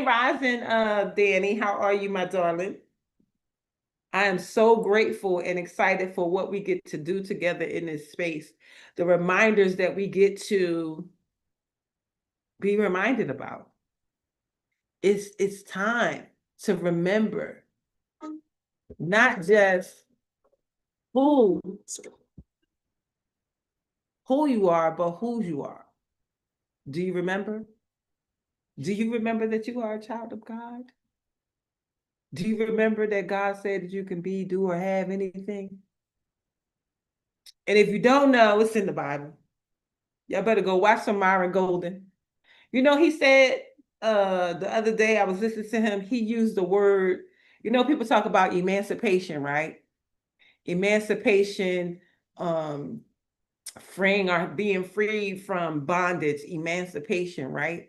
Grand Rising, Danny. How are you, my darling? I am so grateful and excited for what we get to do together in this space. The reminders that we get to be reminded about. It's time to remember not just who who you are, but whose you are. Do you remember? Do you remember that you are a child of God? Do you remember that God said that you can be, do, or have anything? And if you don't know, it's in the Bible. Y'all better go watch some Myron Golden. You know, he said the other day I was listening to him, he used the word, people talk about emancipation, right? Emancipation, um, freeing or being free from bondage, emancipation, right?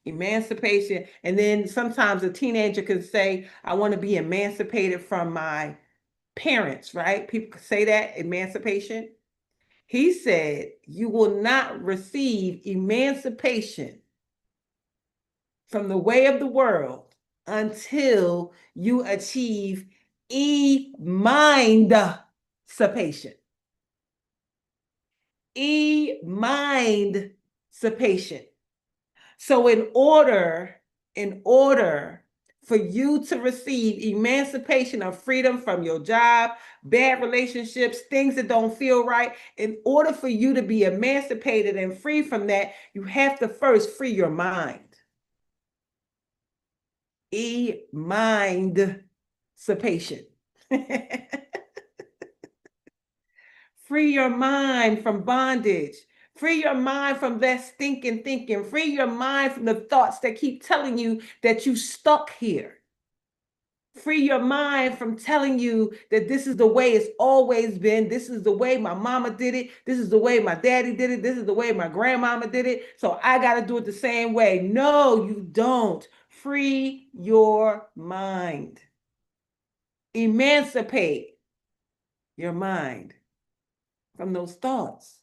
Emancipation. And then sometimes a teenager can say, I want to be emancipated from my parents, right? People could say that, emancipation. He said, you will not receive emancipation from the way of the world until you achieve emancipation. Emancipation. So in order for you to receive emancipation of freedom from your job, bad relationships, things that don't feel right, in order for you to be emancipated and free from that, you have to first free your mind. Emancipation. Free your mind from bondage. Free your mind from that stinking thinking. Free your mind from the thoughts that keep telling you that you stuck here. Free your mind from telling you that this is the way it's always been. This is the way my mama did it. This is the way my daddy did it. This is the way my grandmama did it. So I got to do it the same way. No, you don't. Free your mind. Emancipate your mind from those thoughts.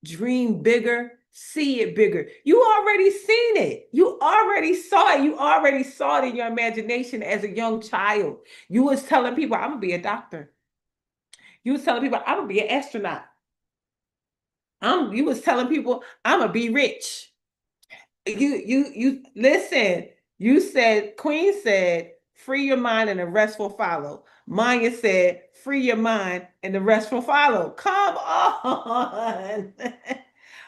Dream bigger, see it bigger. You already seen it. You already saw it. You already saw it in your imagination as a young child. You was telling people, I'm gonna be a doctor. You was telling people, I'm gonna be an astronaut. You was telling people, I'm gonna be rich. You listen. You said, Queen said, free your mind and the rest will follow. Maya said, free your mind and the rest will follow. Come on.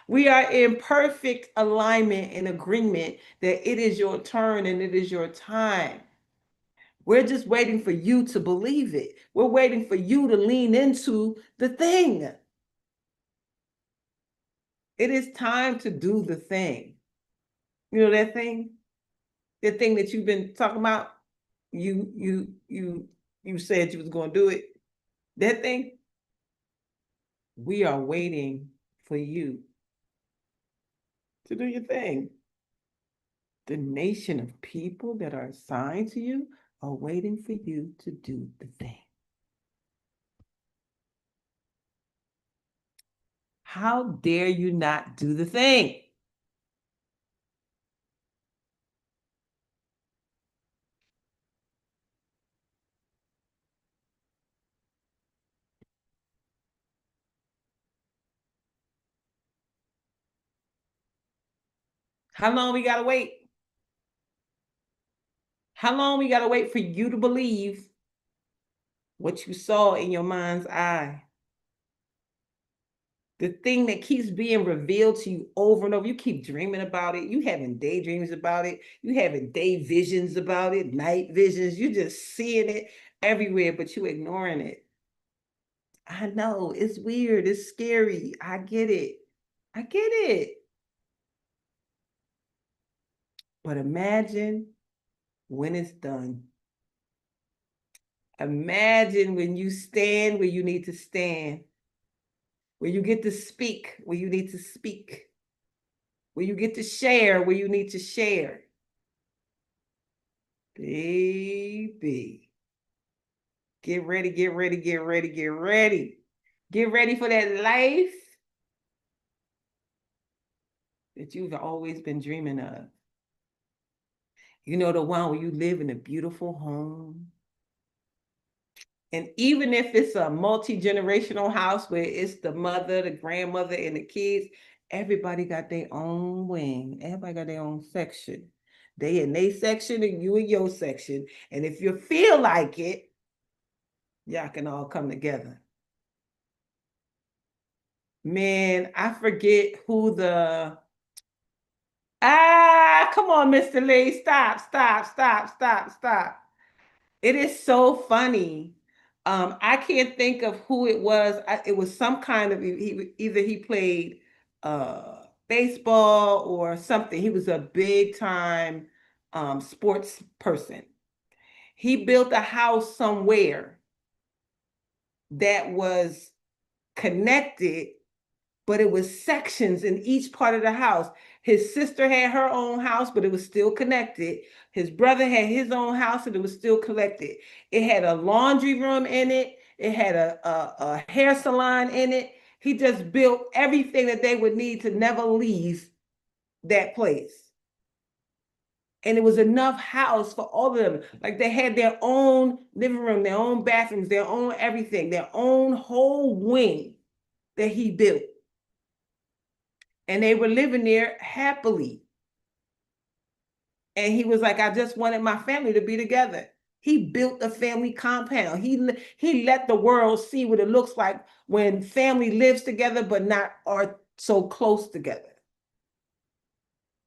We are in perfect alignment and agreement that it is your turn and it is your time. We're just waiting for you to believe it. We're waiting for you to lean into the thing. It is time to do the thing. You know that thing? The thing that you've been talking about? You said you was going to do it. That thing? We are waiting for you to do your thing. The nation of people that are assigned to you are waiting for you to do the thing. How dare you not do the thing? How long we got to wait? How long we got to wait for you to believe what you saw in your mind's eye? The thing that keeps being revealed to you over and over, you keep dreaming about it. You having daydreams about it. You having day visions about it, night visions. You just seeing it everywhere, but you ignoring it. I know it's weird. It's scary. I get it. I get it. But imagine when it's done. Imagine when you stand where you need to stand, where you get to speak where you need to speak, where you get to share where you need to share. Baby, get ready, get ready, get ready, get ready. Get ready for that life that you've always been dreaming of. You know, the one where you live in a beautiful home. And even if it's a multi-generational house where it's the mother, the grandmother, and the kids, everybody got their own wing. Everybody got their own section. They in their section and you in your section. And if you feel like it, y'all can all come together. Man, I forget who the come on, Mr. Lee. Stop, stop, stop, stop, stop. It is so funny. I can't think of who it was. It was some kind of either he played baseball or something. He was a big time sports person. He built a house somewhere that was connected, but it was sections in each part of the house. His sister had her own house, but it was still connected. His brother had his own house, and it was still connected. It had a laundry room in it. It had a hair salon in it. He just built everything that they would need to never leave that place. And it was enough house for all of them. Like they had their own living room, their own bathrooms, their own everything, their own whole wing that he built. And they were living there happily. And he was like, I just wanted my family to be together. He built a family compound. He let the world see what it looks like when family lives together, but not are so close together.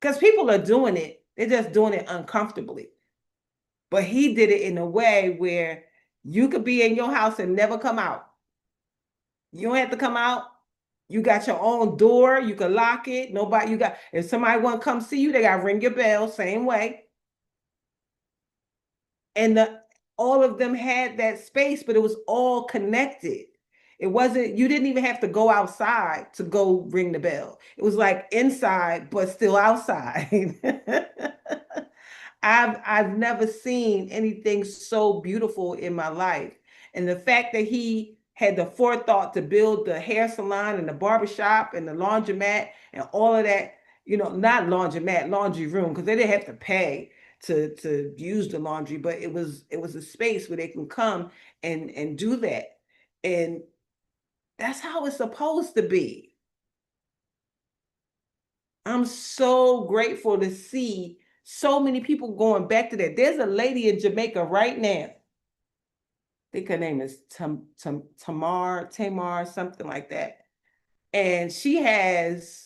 Because people are doing it, they're just doing it uncomfortably. But he did it in a way where you could be in your house and never come out. You don't have to come out. You got your own door. You can lock it. Nobody, you got, if somebody want to come see you, they got to ring your bell, same way. And all of them had that space, but it was all connected. It wasn't, you didn't even have to go outside to go ring the bell. It was like inside, but still outside. I've never seen anything so beautiful in my life. And the fact that he had the forethought to build the hair salon and the barbershop and the laundromat and all of that, you know, not laundromat, laundry room, because they didn't have to pay to use the laundry, but it was a space where they can come and do that. And that's how it's supposed to be. I'm so grateful to see so many people going back to that. There's a lady in Jamaica right now. I think her name is Tamar, something like that. And she has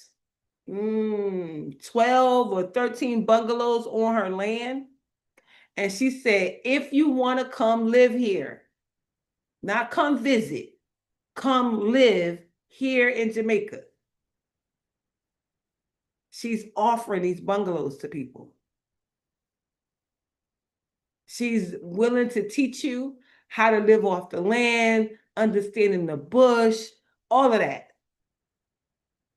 12 or 13 bungalows on her land. And she said, if you want to come live here, not come visit, come live here in Jamaica. She's offering these bungalows to people. She's willing to teach you how to live off the land, understanding the bush, all of that.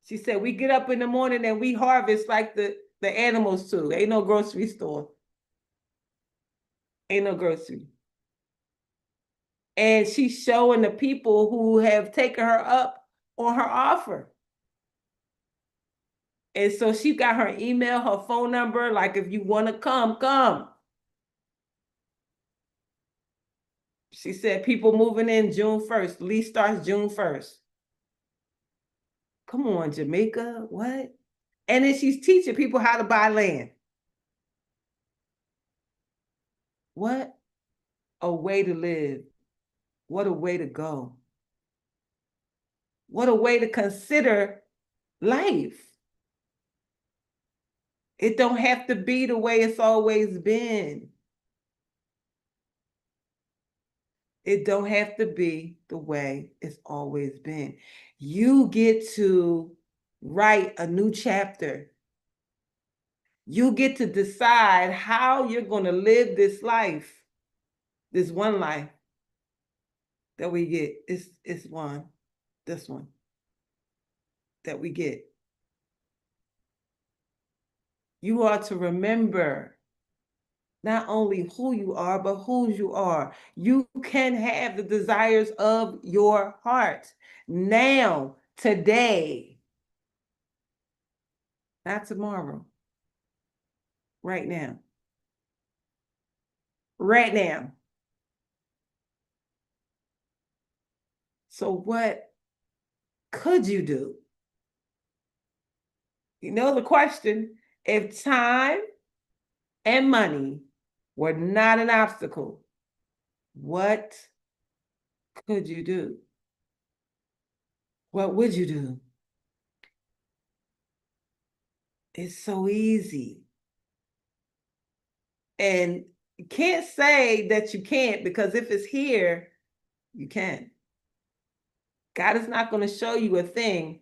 She said, we get up in the morning and we harvest like the animals too. Ain't no grocery store. Ain't no grocery. And she's showing the people who have taken her up on her offer. And so she got her email, her phone number, like if you want to come, come. She said people moving in June 1st. Lease starts June 1st. Come on, Jamaica, what? And then she's teaching people how to buy land. What a way to live. What a way to go. What a way to consider life. It don't have to be the way it's always been. It don't have to be the way it's always been. You get to write a new chapter. You get to decide how you're going to live this life, this one life that we get. It's this one that we get. You are to remember not only who you are, but whose you are. You can have the desires of your heart now, today, not tomorrow, right now. right now. So what could you do? You know the question, if time and money were not an obstacle, what could you do? What would you do? It's so easy. And you can't say that you can't, because if it's here, you can. God is not going to show you a thing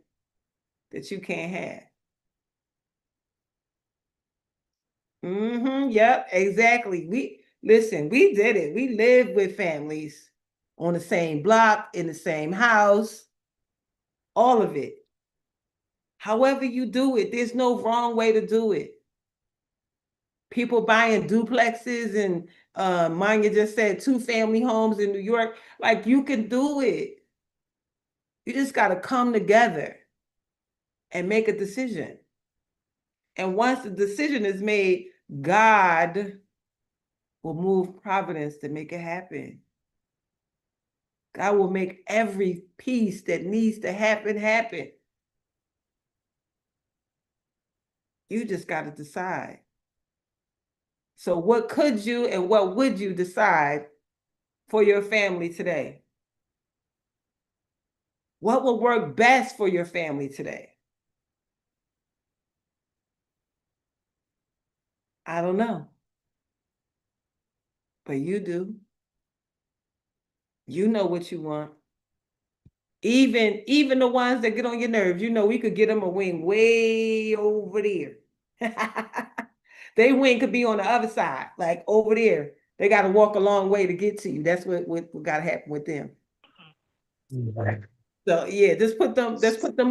that you can't have. Yep, exactly. We listen, we did it. We lived with families on the same block, in the same house, all of it. However you do it, there's no wrong way to do it. People buying duplexes and Manya just said 2 family homes in New York. Like, you can do it. You just got to come together and make a decision. And once the decision is made, God will move providence to make it happen. God will make every piece that needs to happen happen. You just got to decide. So what could you and what would you decide for your family today? What will work best for your family today? I don't know. But you do. You know what you want. Even the ones that get on your nerves, you know, we could get them a wing way over there. They wing could be on the other side, like over there. They got to walk a long way to get to you. That's what got to happen with them. Right. So yeah, just put them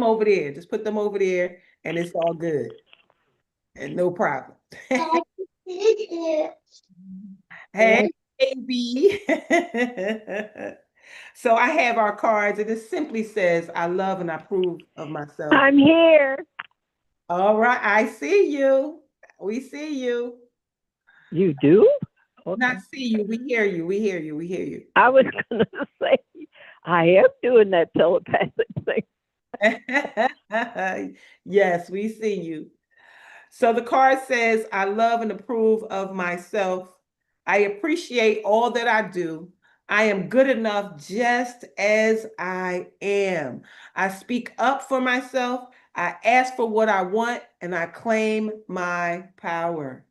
over there. Just put them over there, and it's all good and no problem. Hey, baby. So I have our cards, and it simply says, I love and I approve of myself. I'm here. All right, I see you. We see you. You do? Not Okay. see you. We hear you. We hear you. We hear you. I was going to say, I am doing that telepathic thing. Yes, we see you. So the card says, I love and approve of myself. I appreciate all that I do. I am good enough just as I am. I speak up for myself. I ask for what I want and I claim my power.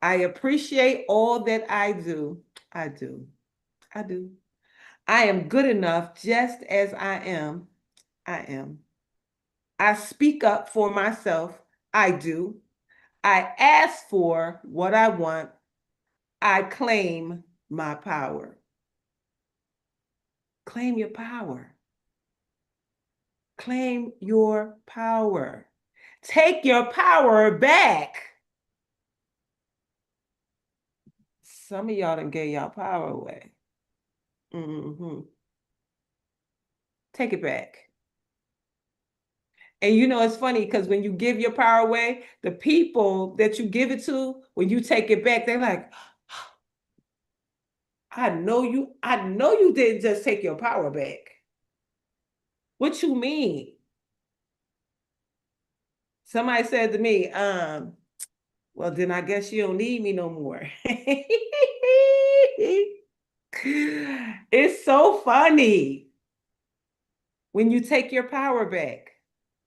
I appreciate all that I do. I do. I do. I am good enough just as I am. I am. I speak up for myself. I do. I ask for what I want. I claim my power. Claim your power. Claim your power. Take your power back. Some of y'all done gave y'all power away. Mm-hmm. Take it back. And you know, it's funny because when you give your power away, the people that you give it to, when you take it back, they're like, I know you didn't just take your power back. What you mean? Somebody said to me, well, then I guess you don't need me no more. It's so funny when you take your power back.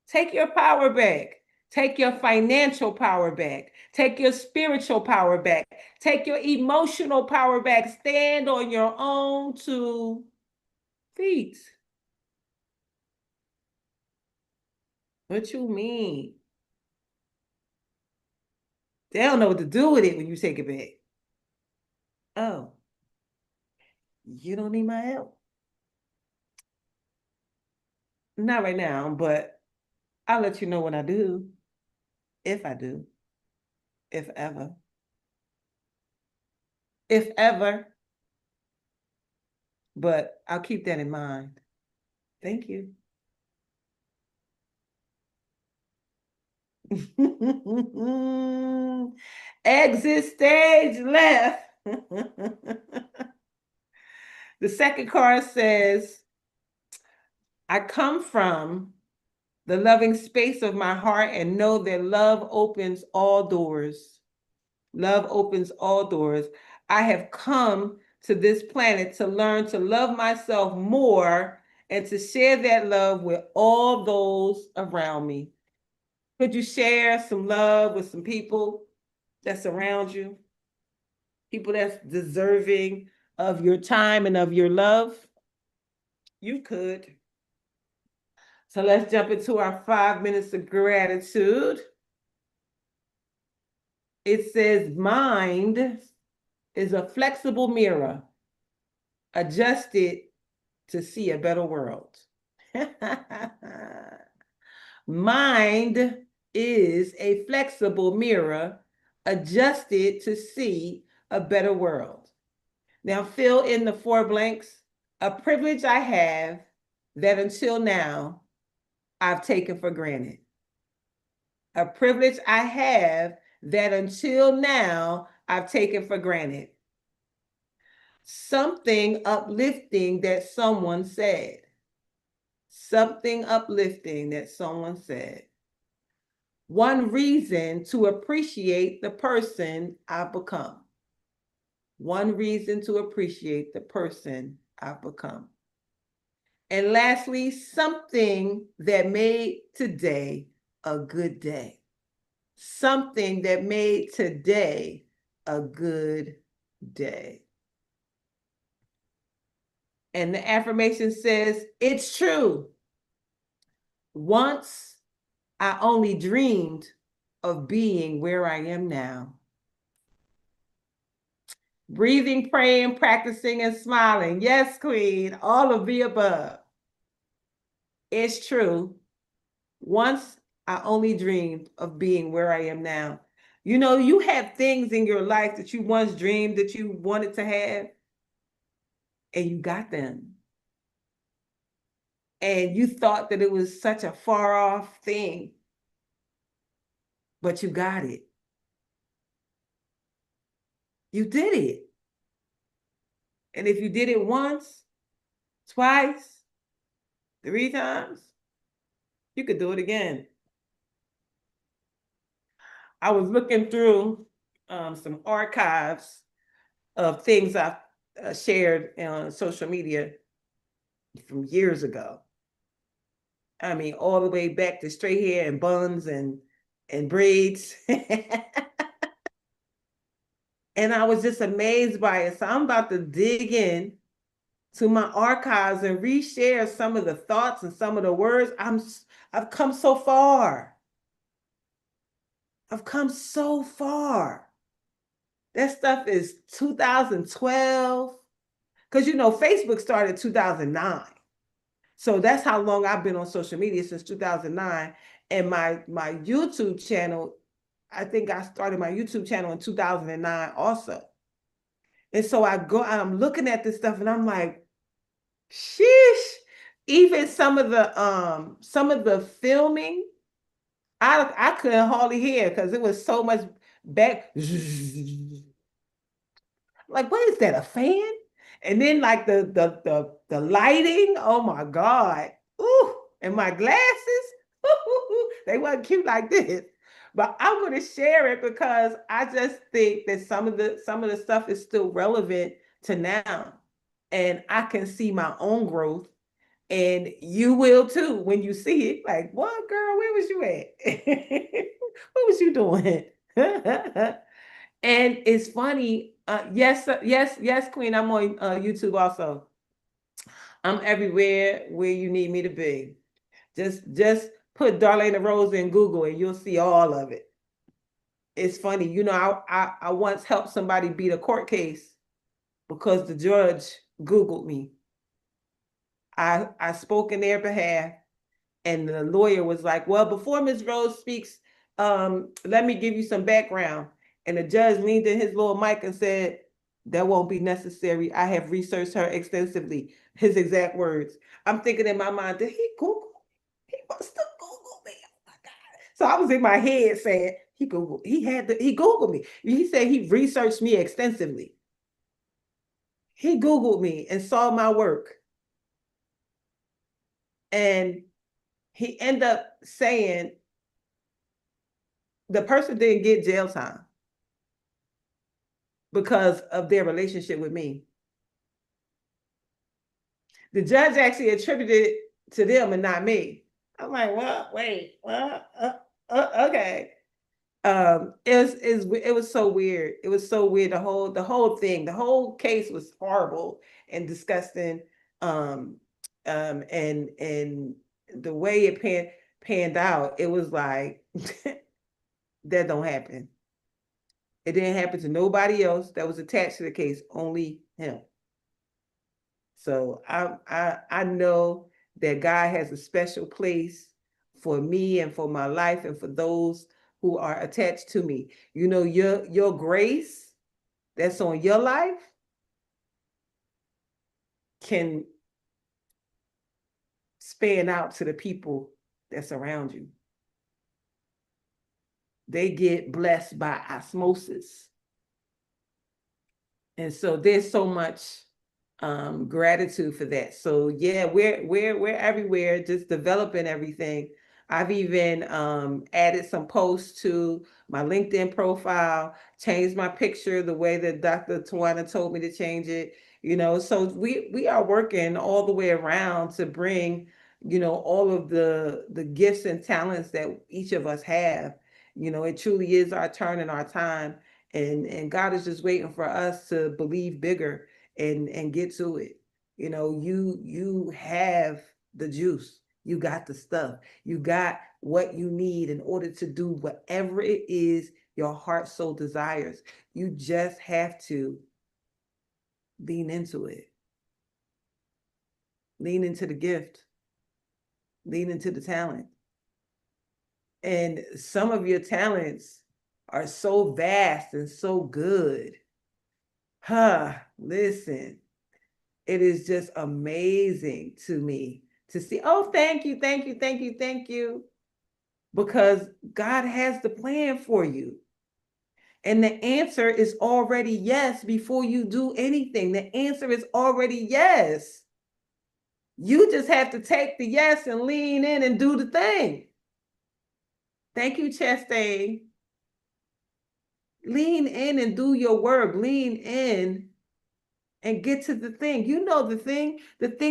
Take your power back. Take your financial power back. Take your spiritual power back. Take your emotional power back. Stand on your own 2 feet. What you mean? They don't know what to do with it when you take it back. Oh, you don't need my help? Not right now, but I'll let you know when I do, if I do, if ever. If ever, but I'll keep that in mind. Thank you. Exit stage left. The second card says, I come from the loving space of my heart and know that love opens all doors. Love opens all doors. I have come to this planet to learn to love myself more and to share that love with all those around me. Could you share some love with some people that surround you? People that's deserving of your time and of your love? You could. So let's jump into our 5 minutes of gratitude. It says, mind is a flexible mirror adjusted to see a better world. Mind is a flexible mirror adjusted to see a better world. Now fill in the 4 blanks. A privilege I have that until now I've taken for granted. A privilege I have that until now I've taken for granted. Something uplifting that someone said. Something uplifting that someone said. One reason to appreciate the person I've become. One reason to appreciate the person I've become. And lastly, something that made today a good day. Something that made today a good day. And the affirmation says, it's true. Once I only dreamed of being where I am now. Breathing, praying, practicing, and smiling. Yes, Queen, all of the above. It's true. Once I only dreamed of being where I am now. You know, you have things in your life that you once dreamed that you wanted to have, and you got them. And you thought that it was such a far off thing, but you got it. You did it. And if you did it once, twice, 3 times, you could do it again. I was looking through some archives of things I've shared on social media from years ago. I mean, all the way back to straight hair and buns and braids. And I was just amazed by it. So I'm about to dig in to my archives and reshare some of the thoughts and some of the words. I've come so far. I've come so far. That stuff is 2012. Because you know, Facebook started 2009. So that's how long I've been on social media, since 2009. And my YouTube channel, I think I started my YouTube channel in 2009 also. And so I'm looking at this stuff and I'm like, sheesh. Even some of the filming, I couldn't hardly hear because it was so much back. Like, what is that? A fan? And then like the lighting. Oh my God. Ooh, and my glasses. They weren't cute like this. But I'm going to share it because I just think that some of the stuff is still relevant to now. And I can see my own growth. And you will too when you see it. Like, what, girl, where was you at? What was you doing? And it's funny. Yes, Queen. I'm on YouTube also. I'm everywhere where you need me to be. Just put Darlaina Rose in Google and you'll see all of it. It's funny. You know, I once helped somebody beat a court case because the judge Googled me. I spoke in their behalf, and the lawyer was like, well, before Ms. Rose speaks, let me give you some background. And the judge leaned in his little mic and said, that won't be necessary. I have researched her extensively. His exact words. I'm thinking in my mind, did he Google? He must have Googled me. Oh my God. So I was in my head saying, he Googled me. He said he researched me extensively. He Googled me and saw my work. And he ended up saying the person didn't get jail time because of their relationship with me. The judge actually attributed it to them and not me. I'm like, well, wait, well, okay. It was so weird. It was so weird. The whole thing, the whole case was horrible and disgusting. Um, and the way it panned out, it was like that don't happen. It didn't happen to nobody else that was attached to the case, only him. So I know that God has a special place for me and for my life and for those who are attached to me. You know, your grace that's on your life can span out to the people that surround you. They get blessed by osmosis. And so there's so much gratitude for that. So yeah, we're everywhere, just developing everything. I've even added some posts to my LinkedIn profile, changed my picture the way that Dr. Tawana told me to change it. You know, so we are working all the way around to bring, you know, all of the gifts and talents that each of us have. You know, it truly is our turn and our time, and God is just waiting for us to believe bigger and get to it. You know, you have the juice. You got the stuff. You got what you need in order to do whatever it is your heart so desires. You just have to lean into it. Lean into the gift. Lean into the talent. And some of your talents are so vast and so good. Listen, it is just amazing to me to see. Oh, thank you, thank you, thank you, thank you. Because God has the plan for you. And the answer is already yes before you do anything. The answer is already yes. You just have to take the yes and lean in and do the thing. Thank you, Chastain. Lean in and do your work. Lean in and get to the thing. You know the thing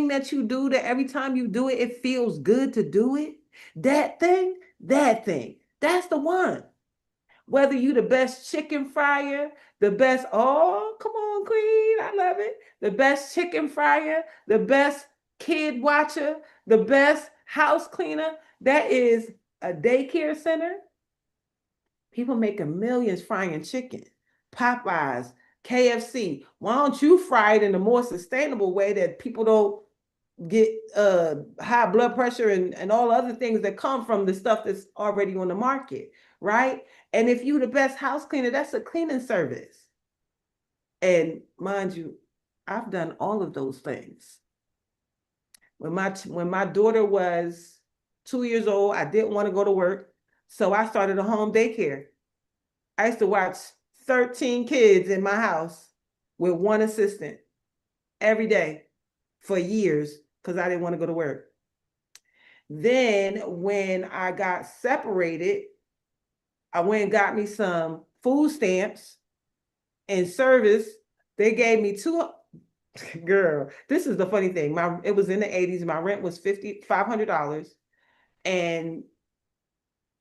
that you do that every time you do it, it feels good to do it. That thing, that's the one. Whether you the best chicken fryer, the best, oh, come on, queen, I love it. The best chicken fryer, the best kid watcher, the best house cleaner, that is a daycare center. People making millions frying chicken. Popeyes, KFC. Why don't you fry it in a more sustainable way that people don't get high blood pressure and all other things that come from the stuff that's already on the market, right? And if you the best house cleaner, that's a cleaning service. And mind you, I've done all of those things. When my daughter was 2 years old, I didn't want to go to work, so I started a home daycare. I used to watch 13 kids in my house with one assistant every day for years because I didn't want to go to work. Then when I got separated, I went and got me some food stamps and service. They gave me two. Girl, this is the funny thing. It was in the 80s. My rent was $500. And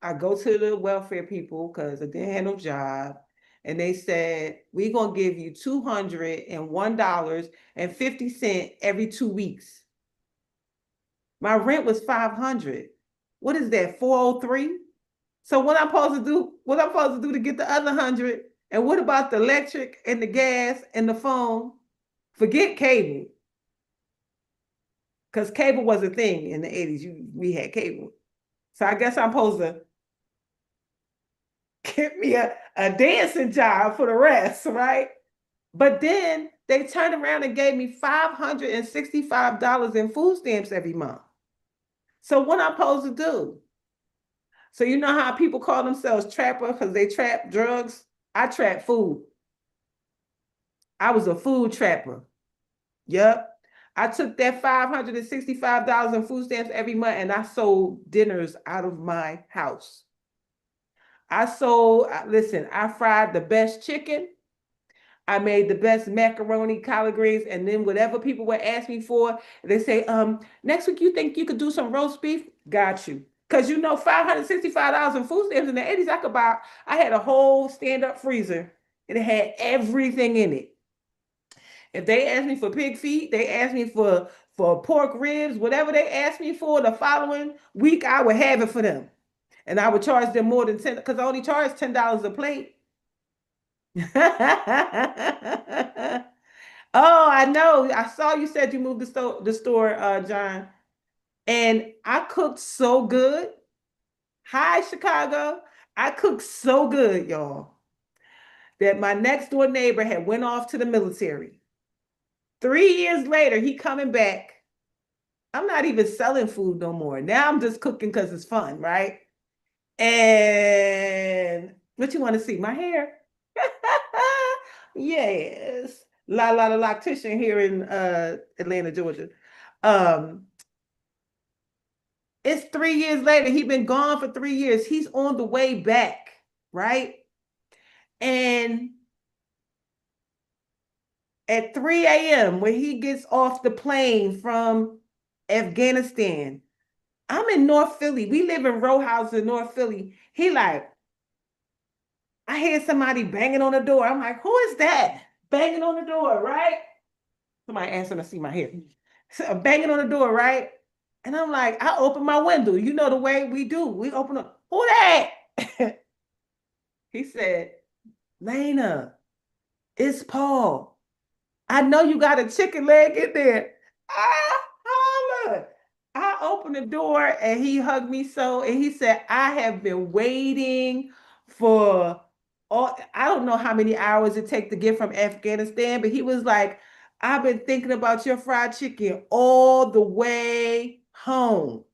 I go to the welfare people because I didn't have no job. And they said, we're going to give you $201.50 every 2 weeks. My rent was 500. What is that, 403? So what I'm supposed to do, to get the other 100? And what about the electric and the gas and the phone? Forget cable. Because cable was a thing in the 80s. We had cable. So I guess I'm supposed to get me a dancing job for the rest, right? But then they turned around and gave me $565 in food stamps every month. So what I'm supposed to do? So you know how people call themselves trapper because they trap drugs? I trap food. I was a food trapper. Yep. I took that $565 in food stamps every month and I sold dinners out of my house. Listen, I fried the best chicken. I made the best macaroni, collard greens, and then whatever people would ask me for, they say, next week you think you could do some roast beef? Got you. Because you know, $565 in food stamps in the 80s, I had a whole stand-up freezer and it had everything in it. If they asked me for pig feet, they asked me for pork ribs, whatever they asked me for the following week, I would have it for them. And I would charge them more than 10 because I only charge $10 a plate. Oh, I know. I saw you said you moved the store, John. And I cooked so good. Hi, Chicago. I cooked so good, y'all, that my next door neighbor had went off to the military. 3 years later, he coming back. I'm not even selling food no more. Now I'm just cooking because it's fun, right? And what you want to see? My hair? Yes. La loctician here in Atlanta, Georgia. Um, it's 3 years later. He's been gone for 3 years. He's on the way back, right? And at 3 a.m., when he gets off the plane from Afghanistan, I'm in North Philly. We live in row houses in North Philly. He like, I hear somebody banging on the door. I'm like, who is that? Banging on the door, right? Somebody answering to see my hair. So, banging on the door, right? And I'm like, I open my window. You know the way we do. We open up. Who that? He said, Lena, it's Paul. I know you got a chicken leg in there. Ah, holla. I opened the door and he hugged me so, and he said, I have been waiting for I don't know how many hours it take to get from Afghanistan, but he was like, I've been thinking about your fried chicken all the way home.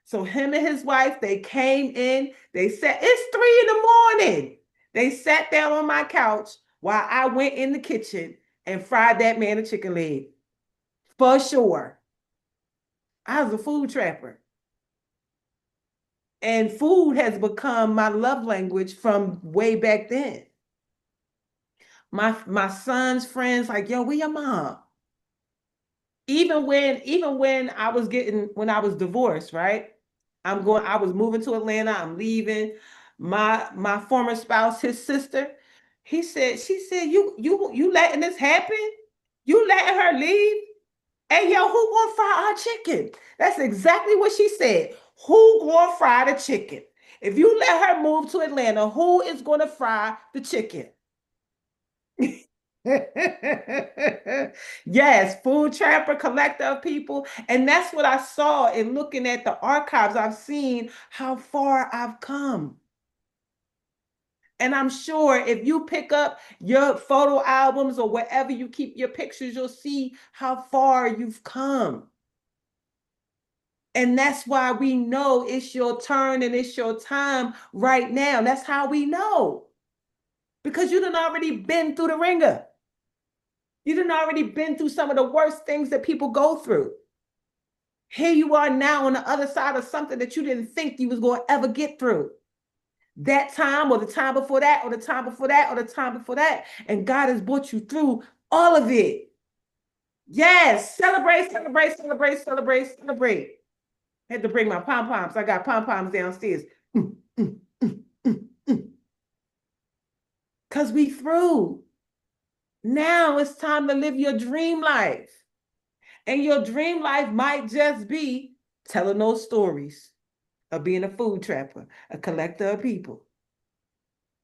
So him and his wife, they came in, they said, it's 3 in the morning. They sat down on my couch while I went in the kitchen and fried that man a chicken leg. For sure. I was a food trapper. And food has become my love language from way back then. My son's friends, like, yo, where your mom? Even when I was divorced, right? I was moving to Atlanta, I'm leaving. My former spouse, his sister, she said, you letting this happen? You letting her leave? Hey, yo, who gonna fry our chicken? That's exactly what she said. Who gonna fry the chicken? If you let her move to Atlanta, who is gonna fry the chicken? Yes, food trapper, collector of people. And that's what I saw in looking at the archives. I've seen how far I've come. And I'm sure if you pick up your photo albums or wherever you keep your pictures, you'll see how far you've come. And that's why we know it's your turn and it's your time right now. That's how we know. Because you done already been through the ringer. You done already been through some of the worst things that people go through. Here you are now on the other side of something that you didn't think you was going to ever get through. That time or the time before that or the time before that or the time before that. And God has brought you through all of it. Yes, celebrate, celebrate, celebrate, celebrate, celebrate. I had to bring my pom poms. I got pom poms downstairs. Because we through. Now it's time to live your dream life. And your dream life might just be telling those stories of being a food trapper, a collector of people.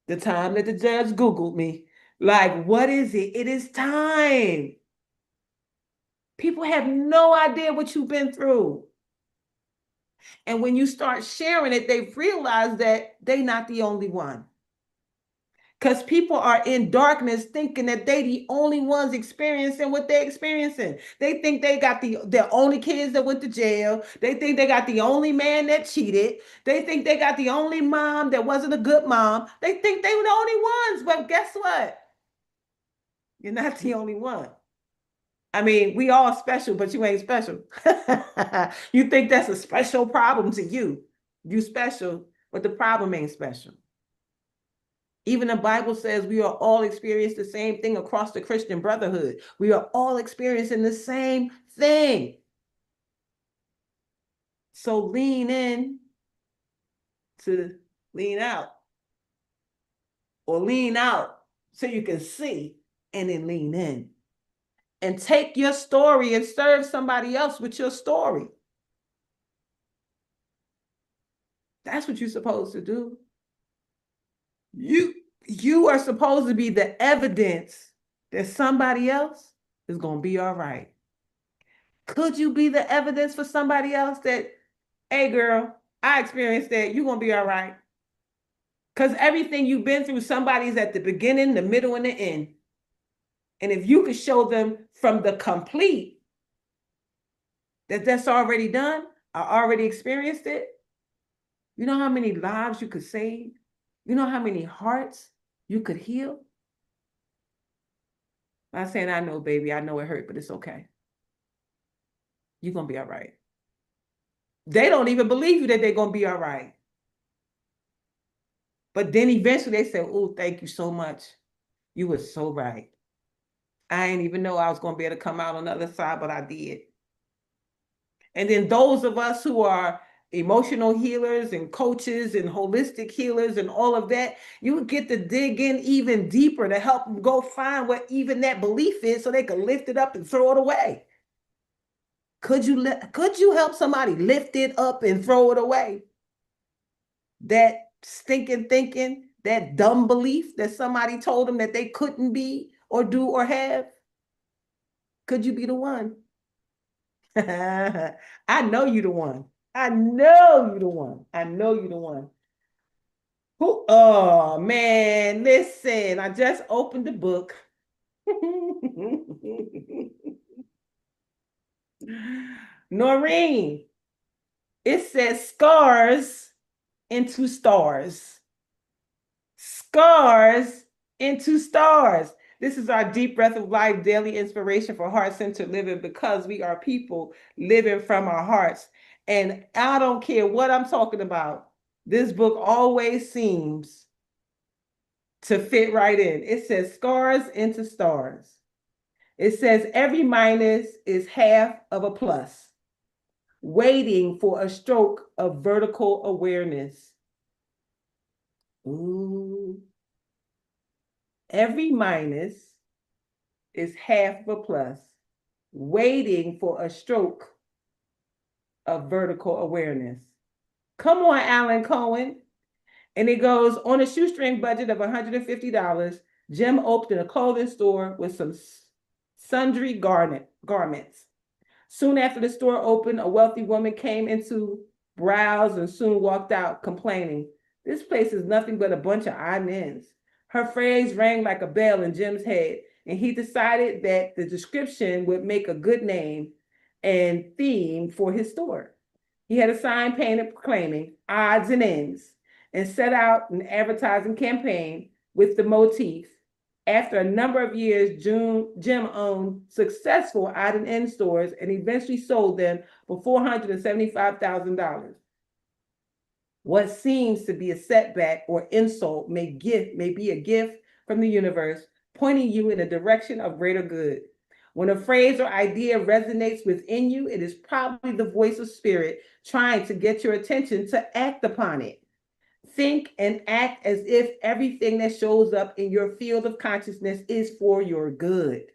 The time that the judge Googled me, like, what is it? It is time. People have no idea what you've been through. And when you start sharing it, they realize that they're not the only one. Because people are in darkness thinking that they the only ones experiencing what they're experiencing. They think they got the only kids that went to jail. They think they got the only man that cheated. They think they got the only mom that wasn't a good mom. They think they were the only ones. But guess what? You're not the only one. I mean, we all special, but you ain't special. You think that's a special problem to you. You special, but the problem ain't special. Even the Bible says we are all experiencing the same thing across the Christian brotherhood. We are all experiencing the same thing. So lean in to lean out, or lean out so you can see, and then lean in. And take your story and serve somebody else with your story. That's what you're supposed to do. You are supposed to be the evidence that somebody else is going to be all right. Could you be the evidence for somebody else that, hey girl, I experienced that, you're going to be all right? Because everything you've been through, somebody's at the beginning, the middle, and the end. And if you could show them from the complete that that's already done, I already experienced it, you know how many lives you could save? You know how many hearts you could heal? I'm not saying I know, baby. I know it hurt, but it's okay. You're going to be all right. They don't even believe you that they're going to be all right. But then eventually they say, oh, thank you so much. You were so right. I didn't even know I was going to be able to come out on the other side, but I did. And then those of us who are emotional healers and coaches and holistic healers and all of that, you get to dig in even deeper to help them go find what even that belief is so they can lift it up and throw it away. Could you help somebody lift it up and throw it away? That stinking thinking, that dumb belief that somebody told them that they couldn't be or do or have? Could you be the one? I know you the one. I know you the one. I know you the one. Who? Oh man, listen, I just opened the book. Noreen, it says scars into stars. Scars into stars. This is our deep breath of life, daily inspiration for heart-centered living, because we are people living from our hearts. And I don't care what I'm talking about. This book always seems to fit right in. It says scars into stars. It says every minus is half of a plus, waiting for a stroke of vertical awareness. Ooh. Every minus is half of a plus, waiting for a stroke of vertical awareness. Come on, Alan Cohen. And it goes, on a shoestring budget of $150, Jim opened a clothing store with some sundry garments. Soon after the store opened, a wealthy woman came in to browse and soon walked out complaining, this place is nothing but a bunch of odd ends. Her phrase rang like a bell in Jim's head, and he decided that the description would make a good name and theme for his store. He had a sign painted proclaiming odds and ends and set out an advertising campaign with the motif. After a number of years, Jim owned successful odd and end stores and eventually sold them for $475,000. What seems to be a setback or insult may be a gift from the universe, pointing you in the direction of greater good. When a phrase or idea resonates within you, it is probably the voice of spirit trying to get your attention to act upon it. Think and act as if everything that shows up in your field of consciousness is for your good.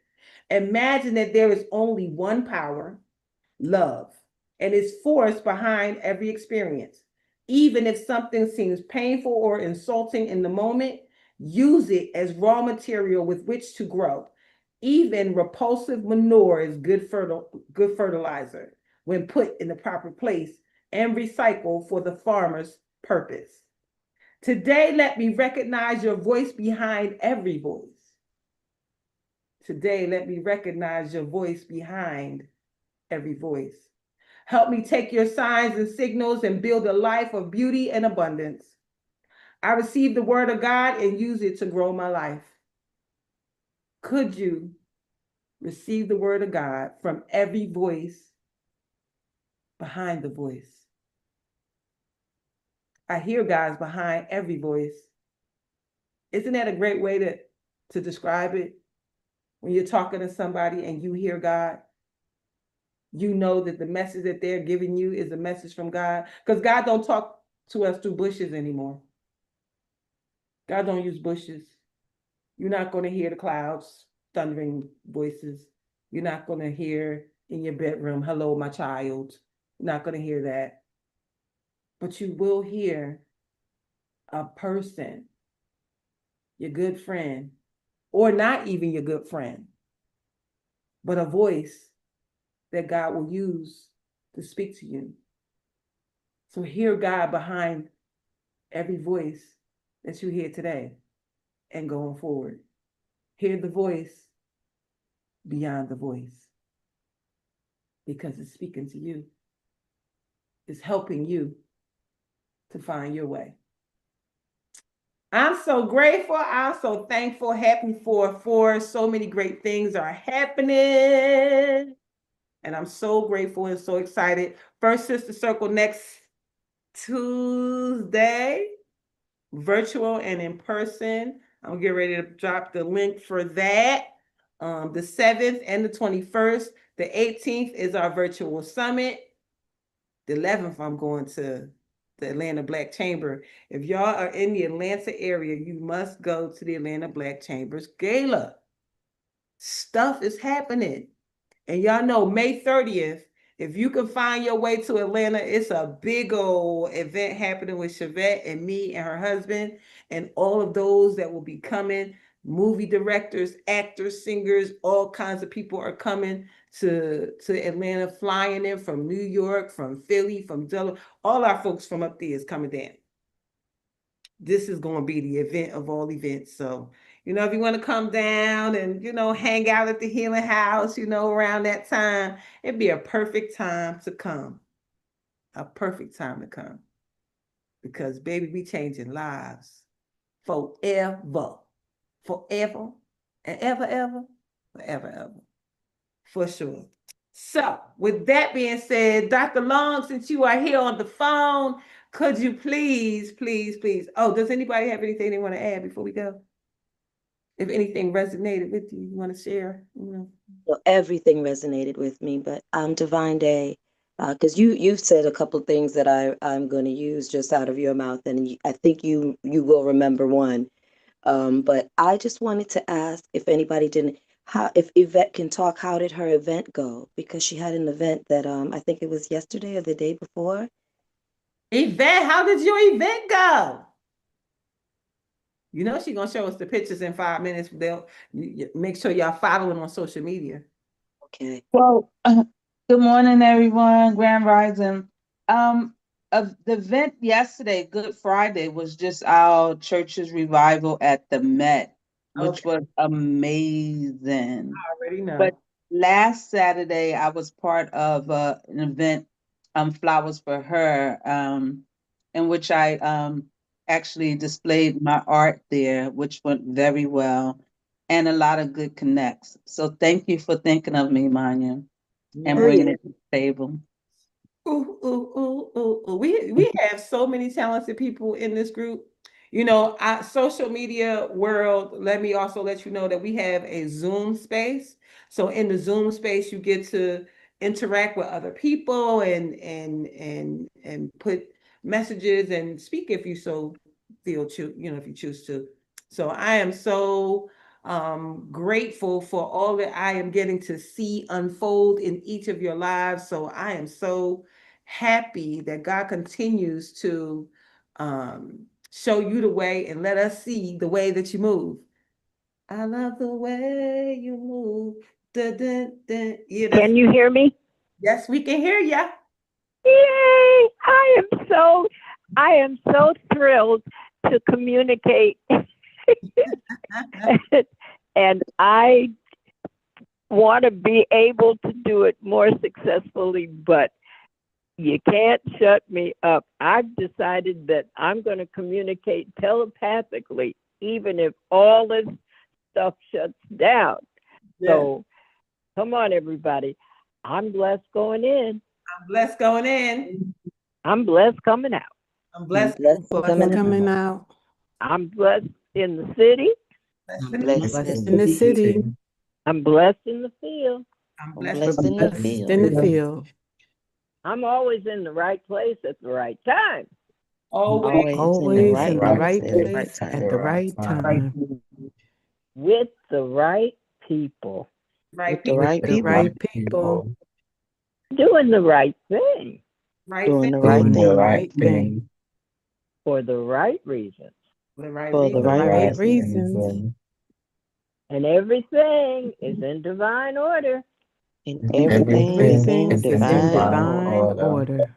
Imagine that there is only one power, love, and its force behind every experience. Even if something seems painful or insulting in the moment, use it as raw material with which to grow. Even repulsive manure is good fertilizer when put in the proper place and recycled for the farmer's purpose. Today, let me recognize your voice behind every voice. Today, let me recognize your voice behind every voice. Help me take your signs and signals and build a life of beauty and abundance. I receive the word of God and use it to grow my life. Could you receive the word of God from every voice behind the voice. I hear God's behind every voice. Isn't that a great way to describe it? When you're talking to somebody and you hear God, you know that the message that they're giving you is a message from God. Because God don't talk to us through bushes anymore. God don't use bushes. You're not going to hear the clouds, thundering voices. You're not going to hear in your bedroom, hello, my child. You're not going to hear that. But you will hear a person, your good friend, or not even your good friend, but a voice that God will use to speak to you. So hear God behind every voice that you hear today and going forward. Hear the voice beyond the voice because it's speaking to you. It's helping you to find your way. I'm so grateful. I'm so thankful. Happy for so many great things are happening. And I'm so grateful and so excited. First Sister Circle next Tuesday, virtual and in person. I'm gonna get ready to drop the link for that. The 7th and the 21st. The 18th is our virtual summit. The 11th, I'm going to the Atlanta Black Chamber. If y'all are in the Atlanta area, you must go to the Atlanta Black Chamber's Gala. Stuff is happening. And y'all know May 30th, if you can find your way to Atlanta, it's a big old event happening with Chevette and me and her husband and all of those that will be coming. Movie directors, actors, singers, all kinds of people are coming to Atlanta, flying in from New York, from Philly, from Delaware. All our folks from up there is coming down. This is going to be the event of all events. So, if you want to come down and, hang out at the Healing House, around that time, it'd be a perfect time to come. A perfect time to come. Because, baby, we changing lives forever. Forever and ever, forever. For sure. So, with that being said, Dr. Long, since you are here on the phone, could you please, oh, does anybody have anything they want to add before we go? If anything resonated with you, you want to share? Well, everything resonated with me, but Divine Day, because you've said a couple things that I'm going to use just out of your mouth, and I think you will remember one. But I just wanted to ask if anybody didn't, if Yvette can talk, how did her event go? Because she had an event that I think it was yesterday or the day before. Yvette, how did your event go? She's going to show us the pictures in 5 minutes. They'll make sure y'all following on social media. Okay. Well, good morning, everyone. Grand Rising. Of the event yesterday, Good Friday, was just our church's revival at the Met, which was amazing. I already know. But last Saturday, I was part of an event, Flowers for Her, in which I actually displayed my art there, which went very well, and a lot of good connects. So thank you for thinking of me, Manya, and bringing it to the table. Ooh. We have so many talented people in this group. Social media world, let me also let you know that we have a Zoom space. So in the Zoom space, you get to interact with other people and put messages and speak if you so feel if you choose to. So I am so grateful for all that I am getting to see unfold in each of your lives. So I am so happy that God continues to show you the way and let us see the way that you move. I love the way you move. Dun, dun, dun. Yeah, Can you hear me? Yes, we can hear you. Yay! I am so thrilled to communicate. And I want to be able to do it more successfully, but you can't shut me up. I've decided that I'm going to communicate telepathically, even if all this stuff shuts down. Yeah. So Come on, everybody. I'm blessed going in. I'm blessed going in. I'm blessed coming out. I'm I'm blessed. blessed Blessed coming out. I'm blessed in the city. Blessed I'm in the blessed city. Blessed in in the the city. city. I'm blessed in the field. I'm I'm blessed. We're blessed in the blessed in the field. field. I'm always in the right place at the right time. Always Always in the Always right in the place right at the right place at time. the right time. With the right people. right With the people. With right the people. right people. Doing the right thing Right Doing thing the right Doing the thing. right thing. for the right reasons. for the right For the reason. For the right right reasons. reasons. And everything is in divine order. And And everything is everything in is in divine order. divine order.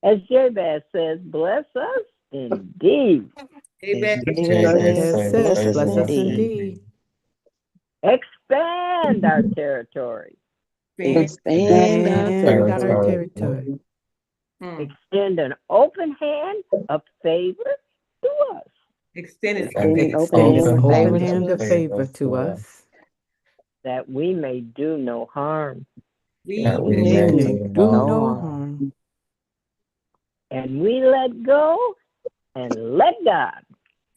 As Jabez says, bless us indeed. Amen. David As says, says, bless us bless us indeed. indeed. Expand our territory. Expand our Expand our territory. territory. Extend an open hand of favor to us. Extended Extend an open Extend hand an of open favor hand to of us. favor to us. That we may do no harm. we We We may may do do no no harm. harm. And we let go and let God.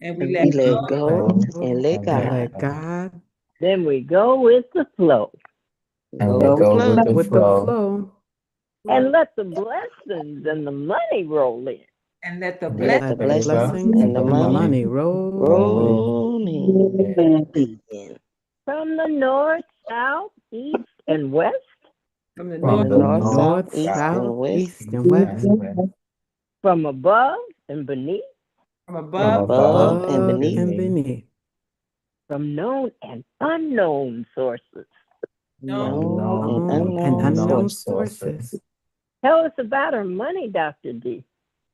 and we And let we go. let Let go and go let and God. let God Then we go with the flow Go with the go flow. with the flow. and let the blessings and the money roll in. And let the And let blessings the Let the blessings blessings and the and the money money roll in. roll in. From the north, south, east, and west. from the From north, the From the north, south, north, east, south, and west. east, and west. From above and beneath. from From above, above and Above beneath. and beneath. From known and unknown sources. known. Known and Known and unknown unknown sources. sources. Tell us about our money, Dr. D.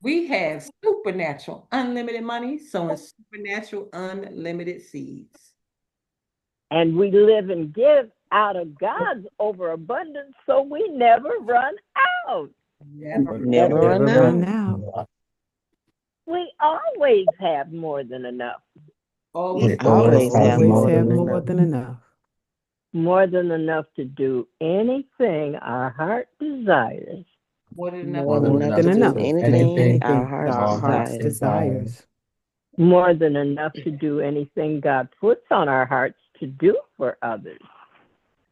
We have supernatural unlimited money, sowing supernatural unlimited seeds. And we live and give out of God's overabundance so we never run out. Never. Never run Never run out. out. We always have more than enough. We Always always have Always more have than more enough. than enough. More than enough to do anything our heart desires. more than enough. More than More enough than to do enough to do anything our anything hearts our heart's desire. desires. More than enough to do anything God puts on our hearts to do for others.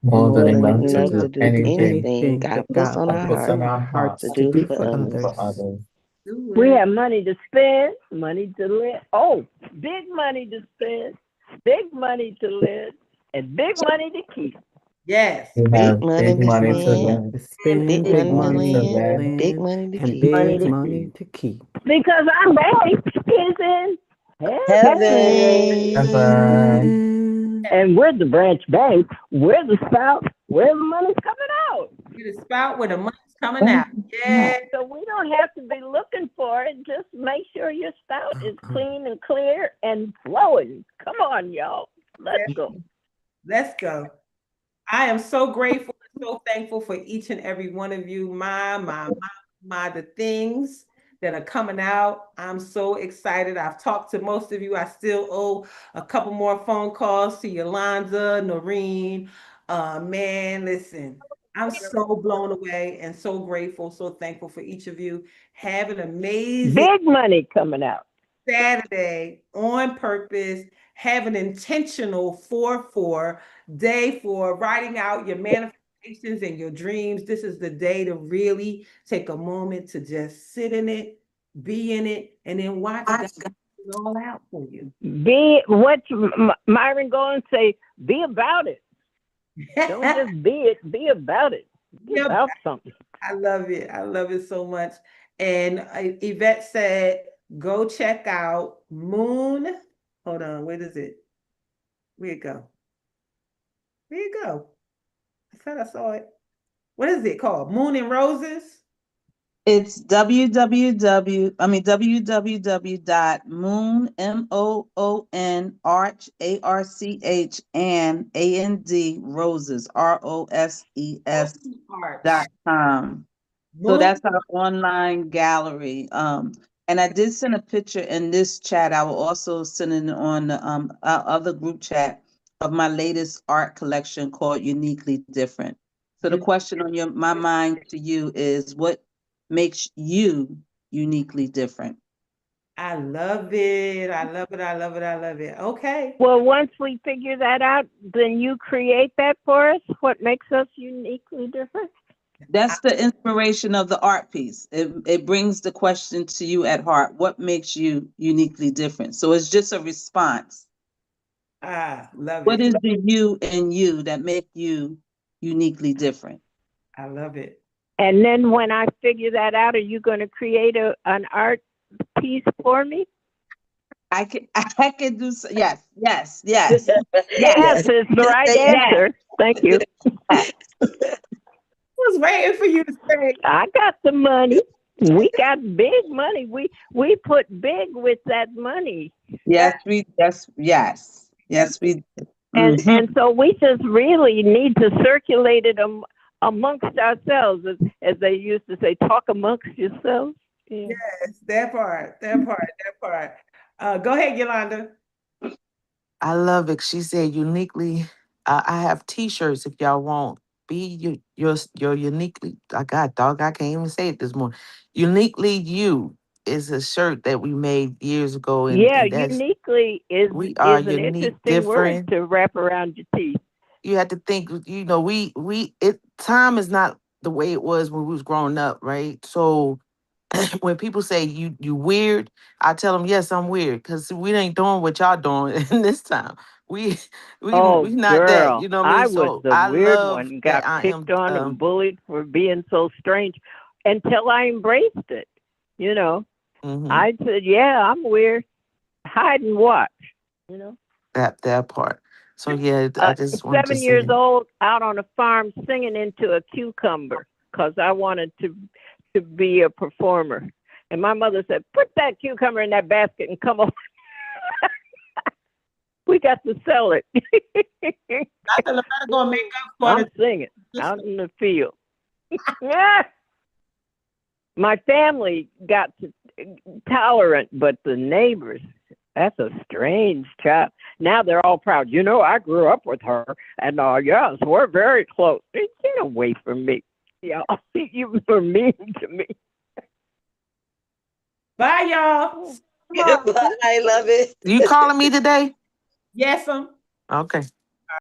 More than More than enough to enough do to do anything anything God that puts God on our puts heart on our to hearts to do do for for others. others. Do We it. have money to spend, money to live. Oh, big money to spend, big money to live, and big money to keep. Yes. Big money to Big money spend, to And spend, big big money to money to land, big land, money to and keep. Money big to money to keep. because our bank is in heaven. Heaven. Heaven. And we're the branch bank. We're the spout. Where the money's coming out. get a spout where the money's coming out. Yeah. So we don't have to be looking for it. Just make sure your spout is clean and clear and flowing. Come on, y'all. Let's go. Let's go. I am so grateful and so thankful for each and every one of you. The things that are coming out. I'm so excited. I've talked to most of you. I still owe a couple more phone calls to Yolanda, Noreen. Man, listen, I'm so blown away and so grateful, so thankful for each of you. Have an amazing Big money coming out. Saturday on purpose. Have an intentional 4-4 day for writing out your manifestations and your dreams. This is the day to really take a moment to just sit in it, be in it, and then watch God put it all out for you. Be what Myron going to say. Be about it. Don't just be it. Be about it. Be Yep. about something. I love it. I love it so much. And Yvette said, go check out Moon. Hold on, where is it? Where it go? Where it go? I thought I saw it. What is it called? Moon and Roses? It's www. Moon arch arch and roses Arch. roses.com. So Moon. that's our online gallery. And I did send a picture in this chat. I will also send it on our other group chat of my latest art collection called Uniquely Different. So the question on my mind to you is, what makes you uniquely different? I love it. I love it. I love it. I love it. Okay. Well, once we figure that out, then you create that for us. What makes us uniquely different? That's the inspiration of the art piece. It brings the question to you at heart. What makes you uniquely different? So it's just a response. Love What it. is the you in you that make you uniquely different? I love it. And then when I figure that out, are you going to create an art piece for me? I can do so. Yes, yes, yes, yes, Yes, Yes. is the Just right say yes. answer. Thank you. yes. I was waiting for you to say. I got the money. We got big money. We put big with that money. Yes, yes, we did. And so we just really need to circulate it amongst ourselves, as they used to say, talk amongst yourselves. Yeah. Yes, that part. That part. That part. Go ahead, Yolanda. I love it. She said uniquely. I have T-shirts if y'all want. Be your uniquely. I got dog. I can't even say it this morning. Uniquely you is a shirt that we made years ago, Yeah, and that's uniquely we are is an unique, interesting word different. to wrap around your teeth. You have to think. We it time is not the way it was when we was growing up, right? So when people say you weird, I tell them yes, I'm weird because we ain't doing what y'all doing in this time. We we Oh, not that. girl, You know what I mean? I was So the I weird love one, that got I picked am. on and bullied for being so strange until I embraced it. You know, Mhm, I said, yeah, I'm weird. Hide and watch, you know. that part. So yeah, I just wanted to 7 years say. old, out on a farm singing into a cucumber because I wanted to be a performer. And my mother said, "Put that cucumber in that basket and come over. We got to sell it." Dr. Loretta gonna make up for I'm singing out in the field. Yeah. My family got tolerant, but the neighbors, that's a strange child. Now they're all proud. You know, I grew up with her, and yes, we're very close. Get away from me. Yeah, you were mean to me. Bye, y'all. Tomorrow. I love it. You calling me today? Yes, Okay.